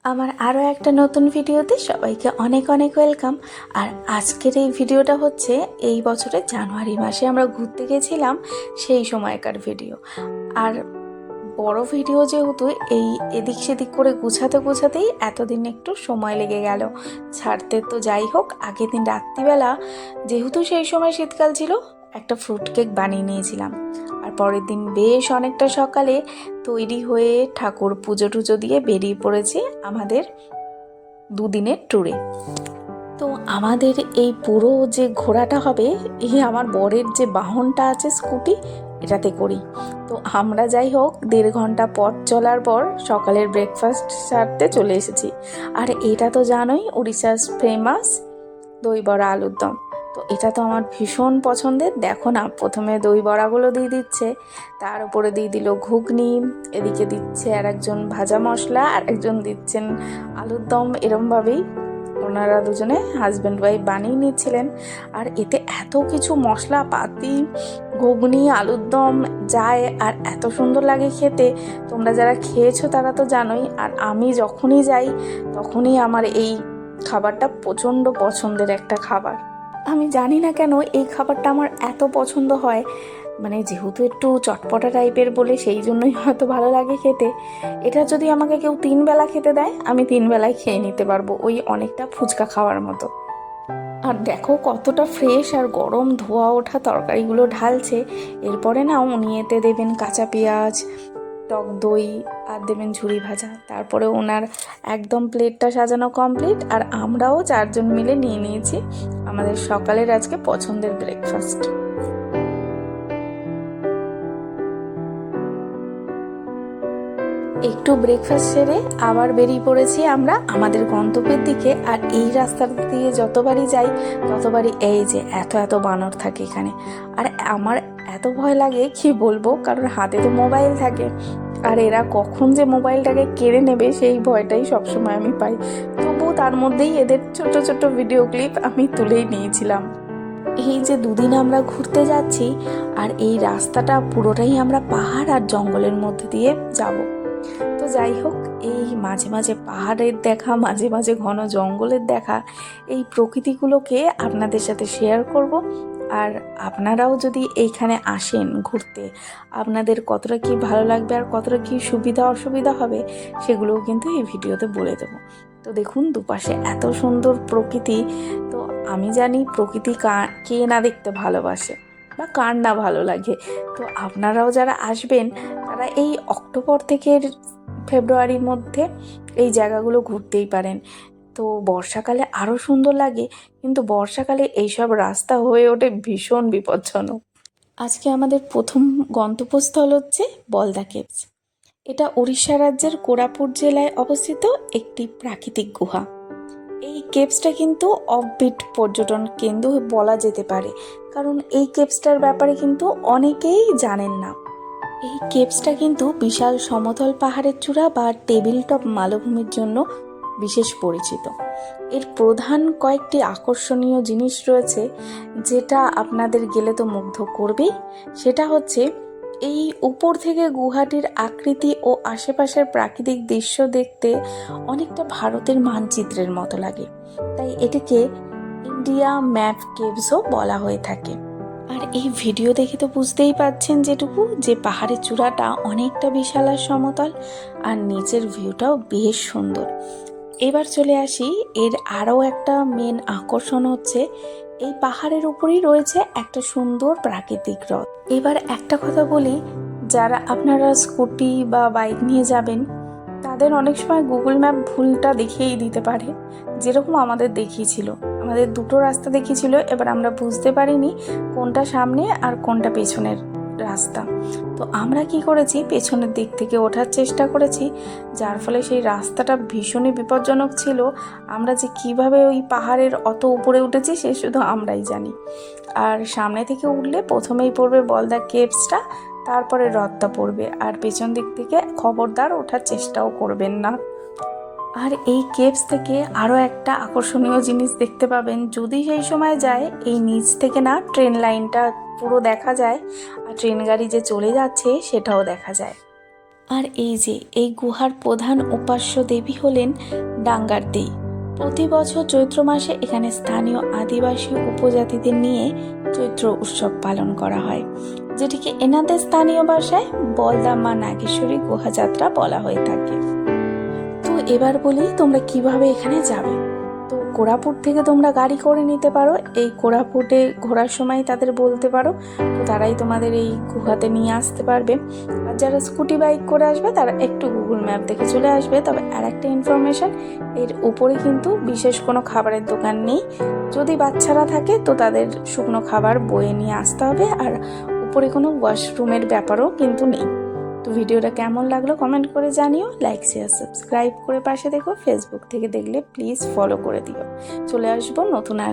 আমার আরও একটা নতুন ভিডিওতে সবাইকে অনেক অনেক ওয়েলকাম। আর আজকের এই ভিডিওটা হচ্ছে এই বছরের জানুয়ারি মাসে আমরা ঘুরতে গেছিলাম সেই সময়কার ভিডিও। আর বড় ভিডিও যেহেতু এই এদিক সেদিক করে গুছাতেই এতদিন একটু সময় লেগে গেল ছাড়তে। তো যাই হোক, আগের দিন রাত্রিবেলা যেহেতু সেই সময় শীতকাল ছিল, একটা ফ্রুট কেক বানিয়ে নিয়েছিলাম। আর পরের দিন বেশ অনেকটা সকালে তৈরি হয়ে ঠাকুর পুজো টুজো দিয়ে বেরিয়ে পড়েছি আমাদের দুদিনের ট্যুরে। তো আমাদের এই পুরো যে ঘোরাটা হবে, এই আমার বরের যে বাহনটা আছে স্কুটি, এটাতে করি। তো আমরা যাই হোক 1.5 ঘন্টা পথ চলার পর সকালের ব্রেকফাস্ট সারতে চলে এসেছি। আর এটা তো জানোই উড়িষ্যার ফেমাস দই বড়া আলুর দম। তো এটা তো আমার ভীষণ পছন্দের। দেখো না, প্রথমে দই বড়াগুলো দিয়ে দিচ্ছে, তার উপরে দিয়ে দিল ঘুগনি, এদিকে দিচ্ছে আর একজন ভাজা মশলা, আর একজন দিচ্ছেন আলুর দম। এরমভাবেই ওনারা দুজনে হাজব্যান্ড ওয়াইফ বানিয়ে নিচ্ছিলেন। আর এতে এত কিছু মশলা পাতি, ঘুগনি, আলুর দম যায়, আর এত সুন্দর লাগে খেতে। তোমরা যারা খেয়েছো তারা তো জানোই। আর আমি যখনই যাই তখনই আমার এই খাবারটা প্রচণ্ড পছন্দের একটা খাবার। আমি জানি না কেন এই খাবারটা আমার এত পছন্দ হয়, মানে যেহেতু একটু চটপটা টাইপের বলে সেই জন্যই হয়তো ভালো লাগে খেতে। এটা যদি আমাকে কেউ 3 বেলা খেতে দেয়, আমি 3 বেলায় খেয়ে নিতে পারবো, ওই অনেকটা ফুচকা খাওয়ার মতো। আর দেখো কতটা ফ্রেশ আর গরম ধোয়া ওঠা তরকারিগুলো ঢালছে। এরপরে না উনি এতে দেবেন কাঁচা পেঁয়াজ, টক দই, আর দেবেন ঝুরি ভাজা। তারপরে ওনার একদম প্লেটটা সাজানো কমপ্লিট, আর আমরাও 4 জন মিলে নিয়ে নিয়েছি আমাদের সকালের আজকে পছন্দের ব্রেকফাস্ট। একটু ব্রেকফাস্ট সেরে আবার বেরিয়ে পড়েছি আমরা আমাদের গন্তব্যের দিকে। আর এই রাস্তাটা দিয়ে যতবারই যাই ততবারই এই যে এত এত বানর থাকে এখানে। আর আমার এত ভয় লাগে কি বলবো, কারণ হাতে তো মোবাইল থাকে, আর এরা কখন যে মোবাইলটাকে কেড়ে নেবে সেই ভয়টাই সবসময় আমি পাই। তবু তার মধ্যেই এদের ছোট ছোট ভিডিও ক্লিপ আমি তুলেই নিয়েছিলাম। এই যে দুদিন আমরা ঘুরতে যাচ্ছি, আর এই রাস্তাটা পুরোটাই আমরা পাহাড় আর জঙ্গলের মধ্যে দিয়ে যাব। তো যাই হোক, এই মাঝে মাঝে পাহাড়ের দেখা, মাঝে মাঝে ঘন জঙ্গলের দেখা, এই প্রকৃতিগুলোকে আপনাদের সাথে শেয়ার করব। আর আপনারাও যদি এইখানে আসেন ঘুরতে, আপনাদের কতটা কি ভালো লাগবে আর কতটা কি সুবিধা অসুবিধা হবে সেগুলোও কিন্তু এই ভিডিওতে বলে দেবো। তো দেখুন দুপাশে এত সুন্দর প্রকৃতি। তো আমি জানি প্রকৃতি কে না দেখতে ভালোবাসে বা কার না ভালো লাগে। তো আপনারাও যারা আসবেন তারা এই অক্টোবর থেকে ফেব্রুয়ারির মধ্যে এই জায়গাগুলো ঘুরতেই পারেন। তো বর্ষাকালে আরও সুন্দর লাগে, কিন্তু বর্ষাকালে এইসব রাস্তা হয়ে ওঠে ভীষণ বিপজ্জনক। আজকে আমাদের প্রথম গন্তব্যস্থল হচ্ছে বলদা কেভস। এটা উড়িষ্যা রাজ্যের কোরাপুট জেলায় অবস্থিত একটি প্রাকৃতিক গুহা। এই কেভসটা কিন্তু অফবিট পর্যটন কেন্দ্র বলা যেতে পারে, কারণ এই কেভসটার ব্যাপারে কিন্তু অনেকেই জানেন না। এই কেভসটা কিন্তু বিশাল সমতল পাহাড়ের চূড়া বা টেবিল টপ মালভূমির জন্য বিশেষ পরিচিত। এর প্রধান কয়েকটি আকর্ষণীয় জিনিস রয়েছে, যেটা আপনাদের গেলে তো মুগ্ধ করবেই। সেটা হচ্ছে এই উপর থেকে গুহাটির আকৃতি ও আশেপাশের প্রাকৃতিক দৃশ্য দেখতে অনেকটা ভারতের মানচিত্রের মতো লাগে, তাই এটিকে ইন্ডিয়া ম্যাপ কেভসও বলা হয়ে থাকে। আর এই ভিডিও দেখে তো বুঝতেই পারছেন যেটুকু, যে পাহাড়ের চূড়াটা অনেকটা বিশাল আর সমতল, আর নিচের ভিউটাও বেশ সুন্দর। এবার চলে আসি, এর আরও একটা মেন আকর্ষণ হচ্ছে এই পাহাড়ের উপরেই রয়েছে একটা সুন্দর প্রাকৃতিক হ্রদ। এবার একটা কথা বলি, যারা আপনারা স্কুটি বা বাইক নিয়ে যাবেন তাদের অনেক সময় গুগল ম্যাপ ভুলটা দেখিয়েই দিতে পারে, যেরকম আমাদের দেখিয়েছিল। আমাদের দুটো রাস্তা দেখিয়েছিল, এবার আমরা বুঝতে পারিনি কোনটা সামনে আর কোনটা পেছনের রাস্তা। তো আমরা কি করেছি, পেছনের দিক থেকে ওঠার চেষ্টা করেছি, যার ফলে সেই রাস্তাটা ভীষণই বিপজ্জনক ছিল। আমরা যে কিভাবে ওই পাহাড়ের অত উপরে উঠেছি সে শুধু আমরাই জানি। আর সামনে থেকে উঠলে প্রথমেই পড়বে বলদা কেভসটা, তারপরে হ্রদটা পড়বে, আর পেছন দিক থেকে খবরদার ওঠার চেষ্টাও করবেন না। আর এই কেভস থেকে আরও একটা আকর্ষণীয় জিনিস দেখতে পাবেন যদি সেই সময় যায়, এই নিচ থেকে না ট্রেন লাইনটা পুরো দেখা যায়, আর ট্রেন গাড়ি যে চলে যাচ্ছে সেটাও দেখা যায়। আর এই যে এই গুহার প্রধান উপাস্য দেবী হলেন ডাঙ্গার দেই। প্রতি বছর চৈত্র মাসে এখানে স্থানীয় আদিবাসী উপজাতিদের নিয়ে চৈত্র উৎসব পালন করা হয়, যেটিকে এনাদের স্থানীয় ভাষায় বলদা মা নাগেশ্বরী গুহা যাত্রা বলা হয়ে থাকে। তো এবার বলি তোমরা কিভাবে এখানে যাবে। তো কোরাপুট থেকে তোমরা গাড়ি করে নিতে পারো। এই কোরাপুটে ঘোরার সময় তাদের বলতে পারো, তো তারাই তোমাদের এই গুহাতে নিয়ে আসতে পারবে। আর যারা স্কুটি বাইক করে আসবে তারা একটু গুগল ম্যাপ দেখে চলে আসবে। তবে আর একটা ইনফরমেশন, এর উপরে কিন্তু বিশেষ কোনো খাবারের দোকান নেই। যদি বাচ্চারা থাকে তো তাদের শুকনো খাবার বয়ে নিয়ে আসতে হবে। আর উপরে কোনো ওয়াশরুমের ব্যাপারও কিন্তু নেই। তো ভিডিওটা কেমন লাগলো কমেন্ট করে জানিও। লাইক শেয়ার সাবস্ক্রাইব করে পাশে দেখো। ফেসবুক থেকে দেখলে প্লিজ ফলো করে দিও। চলে আসবো নতুন আর